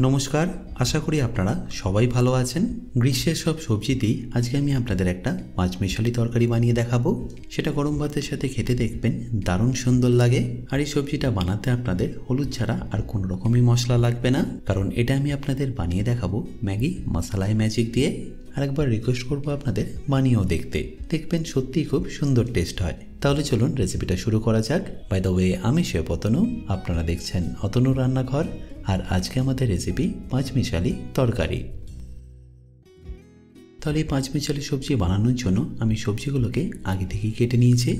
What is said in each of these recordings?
নমস্কার, আশা করি আপনারা সবাই ভালো আছেন। গ্রীষ্মের সব সবজি দিয়ে আজকে আমি আপনাদের একটা পাঁচমিশালি তরকারি বানিয়ে দেখাবো। সেটা গরম ভাতের সাথে খেতে দেখবেন দারুণ সুন্দর লাগে। আর এই সবজিটা বানাতে আপনাদের হলুদ ছাড়া আর কোনো রকমই মশলা লাগবে না, কারণ এটা আমি আপনাদের বানিয়ে দেখাবো ম্যাগি মশালাই ম্যাজিক দিয়ে। আর একবার রিকোয়েস্ট করবো আপনাদের বানিয়েও দেখবেন সত্যিই খুব সুন্দর টেস্ট হয়। তাহলে চলুন রেসিপিটা শুরু করা যাক। বাই দ্য ওয়ে, আমি শেফ অতনু, আপনারা দেখছেন অতনু রান্নাঘর। আর আজকে আমাদের রেসিপি পাঁচমিশালি তরকারি। তাহলে এই পাঁচমিশালি সবজি বানানোর জন্য আমি সবজিগুলোকে আগে থেকেই কেটে নিয়েছি।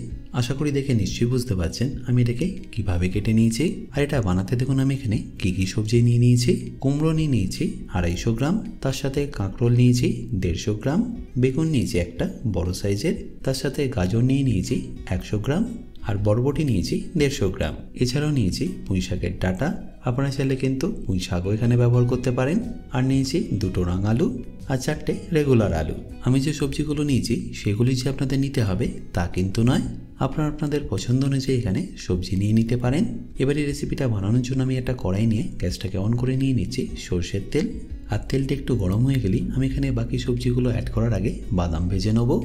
আশা করি দেখে নিশ্চয়ই বুঝতে পারছেন আমি এটাকে কিভাবে কেটে নিয়েছি। আর এটা বানাতে দেখুন আমি এখানে কি কি সবজি নিয়ে নিয়েছি। কুমড়ো নিয়ে নিয়েছি 250 গ্রাম, তার সাথে কাঁকরোল নিয়েছি 150 গ্রাম, বেগুন নিয়েছি একটা বড় সাইজের, তার সাথে গাজর নিয়ে নিয়েছি 100 গ্রাম, আর বরবটি নিয়েছি 150 গ্রাম। এছাড়াও নিয়েছি পুঁই শাকের ডাঁটা, আপনারা চাইলে কিন্তু পুঁই শাকও এখানে ব্যবহার করতে পারেন। আর নিয়েছি 2টো রাঙালু আর 4টে রেগুলার আলু। আমি যে সবজিগুলো নিয়েছি সেগুলি যে আপনাদের নিতে হবে তা কিন্তু নয়, আপনারা আপনাদের পছন্দ অনুযায়ী এখানে সবজি নিয়ে নিতে পারেন। এবার এই রেসিপিটা বানানোর জন্য আমি একটা কড়াই নিয়ে গ্যাসটাকে অন করে নিয়ে নিচ্ছি সর্ষের তেল। আর তেলটা একটু গরম হয়ে গেলেই আমি এখানে বাকি সবজিগুলো অ্যাড করার আগে বাদাম ভেজে নেবো।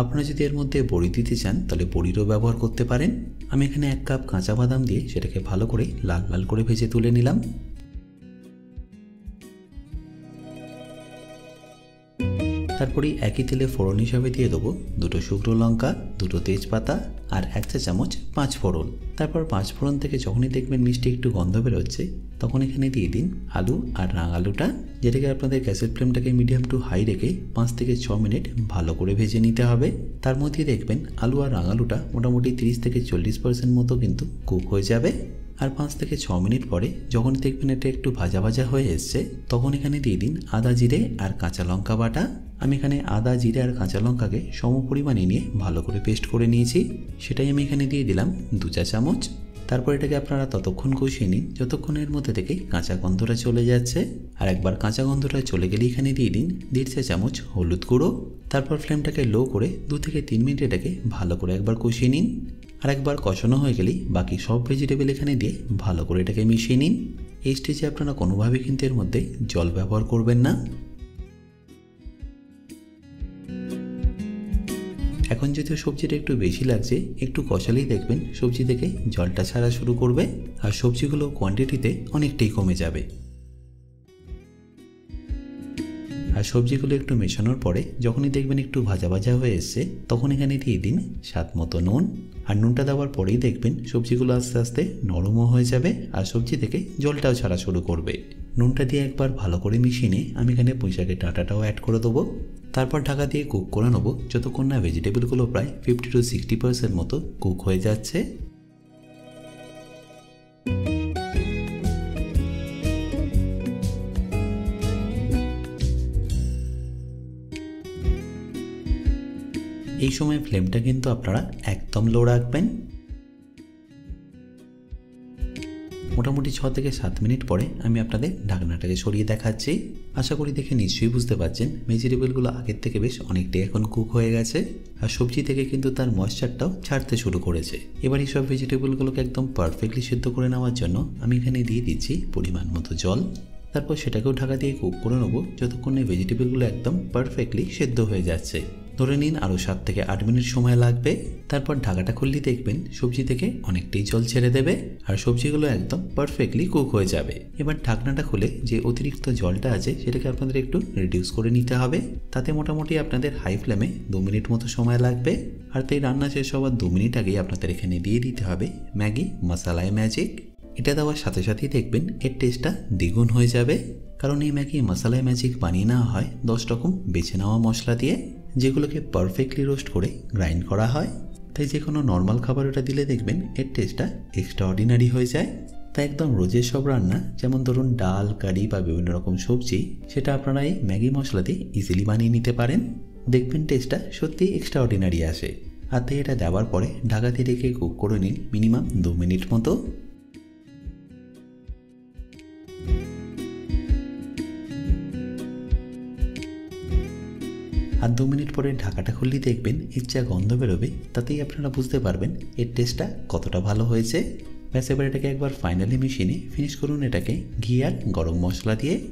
আপনারা যদি এর মধ্যে বড়ি দিতে চান তাহলে বড়িরও ব্যবহার করতে পারেন। আমি এখানে 1 কাপ কাঁচা বাদাম দিয়ে সেটাকে ভালো করে লাল লাল করে ভেজে তুলে নিলাম। তারপরে একই তেলে ফোড়ন হিসাবে দিয়ে দেবো 2টো শুকনো লঙ্কা, 2টো তেজপাতা আর 1 চা চামচ 5 ফোড়ন। তারপর 5 ফোড়ন থেকে যখনই দেখবেন মিষ্টি একটু গন্ধ বেরোচ্ছে তখন এখানে দিয়ে দিন আলু আর রাঙালুটা, যেটাকে আপনাদের গ্যাসের ফ্লেমটাকে মিডিয়াম টু হাই রেখে 5 থেকে 6 মিনিট ভালো করে ভেজে নিতে হবে। তার মধ্যে দেখবেন আলু আর রাঙালুটা মোটামুটি 30 থেকে 40% মতো কিন্তু কুক হয়ে যাবে। আর 5 থেকে 6 মিনিট পরে যখন দেখবেন এটা একটু ভাজা ভাজা হয়ে এসছে তখন এখানে দিয়ে দিন আদা জিরে আর কাঁচা লঙ্কা বাটা। আমি এখানে আদা জিরে আর কাঁচা লঙ্কাকে সম পরিমাণে নিয়ে ভালো করে পেস্ট করে নিয়েছি, সেটাই আমি এখানে দিয়ে দিলাম 2 চা চামচ। তারপর এটাকে আপনারা ততক্ষণ কষিয়ে নিন যতক্ষণ এর মধ্যে থেকে কাঁচা গন্ধটা চলে যাচ্ছে। আর একবার কাঁচা গন্ধটা চলে গেলে এখানে দিয়ে দিন 1.5 চা চামচ হলুদ গুঁড়ো। তারপর ফ্লেমটাকে লো করে 2 থেকে 3 মিনিট এটাকে ভালো করে একবার কষিয়ে নিন। আর একবার কষানো হয়ে গেলেই বাকি সব ভেজিটেবল এখানে দিয়ে ভালো করে এটাকে মিশিয়ে নিন। এই স্টেজে আপনারা কোনোভাবে কিন্তু এর মধ্যে জল ব্যবহার করবেন না। এখন যদিও সবজিটা একটু বেশি লাগছে, একটু কষালেই দেখবেন সবজি থেকে জলটা ছাড়া শুরু করবে আর সবজিগুলো কোয়ান্টিটিতে অনেকটাই কমে যাবে। আর সবজিগুলো একটু মেশানোর পরে যখনই দেখবেন একটু ভাজা ভাজা হয়ে এসছে তখন এখানে দিয়ে দিন স্বাদ মতো নুন। আর নুনটা দেওয়ার পরেই দেখবেন সবজিগুলো আস্তে আস্তে নরমও হয়ে যাবে আর সবজি থেকে জলটাও ছাড়া শুরু করবে। নুনটা দিয়ে একবার ভালো করে মিশিয়ে নিয়ে আমি এখানে পুঁই শাকের ডাঁটাটাও অ্যাড করে দেবো। তারপর ঢাকা দিয়ে কুক করে নেবো যতক্ষণ না ভেজিটেবলগুলো প্রায় 50 to 60% মতো কুক হয়ে যাচ্ছে। এই সময় ফ্লেমটা কিন্তু আপনারা একদম লো রাখবেন। মোটামুটি 6 থেকে 7 মিনিট পরে আমি আপনাদের ঢাকনাটাকে সরিয়ে দেখাচ্ছি। আশা করি দেখে নিশ্চয়ই বুঝতে পারছেন ভেজিটেবলগুলো আগের থেকে বেশ অনেকটাই এখন কুক হয়ে গেছে আর সবজি থেকে কিন্তু তার ময়েশ্চারটাও ছাড়তে শুরু করেছে। এবার এই সব ভেজিটেবলগুলোকে একদম পারফেক্টলি সিদ্ধ করে নেওয়ার জন্য আমি এখানে দিয়ে দিচ্ছি পরিমাণ মতো জল। তারপর সেটাকেও ঢাকা দিয়ে কুক করে নেবো যতক্ষণ এই ভেজিটেবলগুলো একদম পারফেক্টলি সিদ্ধ হয়ে যাচ্ছে। ধরে নিন আরও 7 থেকে 8 মিনিট সময় লাগবে। তারপর ঢাকাটা খুললেই দেখবেন সবজি থেকে অনেকটাই জল ছেড়ে দেবে আর সবজিগুলো একদম পারফেক্টলি কুক হয়ে যাবে। এবার ঢাকনাটা খুলে যে অতিরিক্ত জলটা আছে সেটাকে আপনাদের একটু রিডিউস করে নিতে হবে। তাতে মোটামুটি আপনাদের হাই ফ্লেমে 2 মিনিট মতো সময় লাগবে। আর তাই রান্না শেষ হওয়ার 2 মিনিট আগেই আপনাদের এখানে দিয়ে দিতে হবে ম্যাগি মশালাই ম্যাজিক। এটা দেওয়ার সাথে সাথেই দেখবেন এর টেস্টটা দ্বিগুণ হয়ে যাবে, কারণ এই ম্যাগি মশালাই ম্যাজিক বানিয়ে নেওয়া হয় 10 রকম বেছে নেওয়া মশলা দিয়ে, যেগুলোকে পারফেক্টলি রোস্ট করে গ্রাইন্ড করা হয়। তাই যে কোনো নর্মাল খাবার ওটা দিলে দেখবেন এর টেস্টটা এক্সট্রা অর্ডিনারি হয়ে যায়। তাই একদম রোজের সব রান্না যেমন ধরুন ডাল, কারি বা বিভিন্ন রকম সবজি, সেটা আপনারা এই ম্যাগি মশলা দিয়ে ইজিলি বানিয়ে নিতে পারেন। দেখবেন টেস্টটা সত্যিই এক্সট্রা অর্ডিনারি আসে। আর তাই এটা দেওয়ার পরে ঢাকা দিয়ে রেখে কুক করে নিন মিনিমাম 2 মিনিট মতো। আর 2 মিনিট পরে ঢাকাটা খুললেই দেখবেন এর যা গন্ধ বেরোবে তাতেই আপনারা বুঝতে পারবেন এর টেস্টটা কতটা ভালো হয়েছে। ব্যাস এবার এটাকে একবার ফাইনালি মেশিনে ফিনিশ করুন এটাকে ঘি আর গরম মশলা দিয়ে।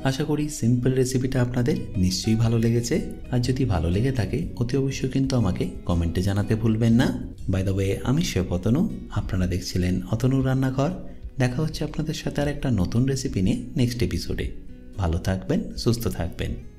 আশা করি সিম্পল রেসিপিটা আপনাদের নিশ্চয়ই ভালো লেগেছে। আর যদি ভালো লেগে থাকে অতি অবশ্যই কিন্তু আমাকে কমেন্টে জানাতে ভুলবেন না। বাই দ্য ওয়ে, আমি শেফ অতনু, আপনারা দেখছিলেন অতনুর রান্নাঘর। দেখা হচ্ছে আপনাদের সাথে আর একটা নতুন রেসিপি নিয়ে নেক্সট এপিসোডে। ভালো থাকবেন, সুস্থ থাকবেন।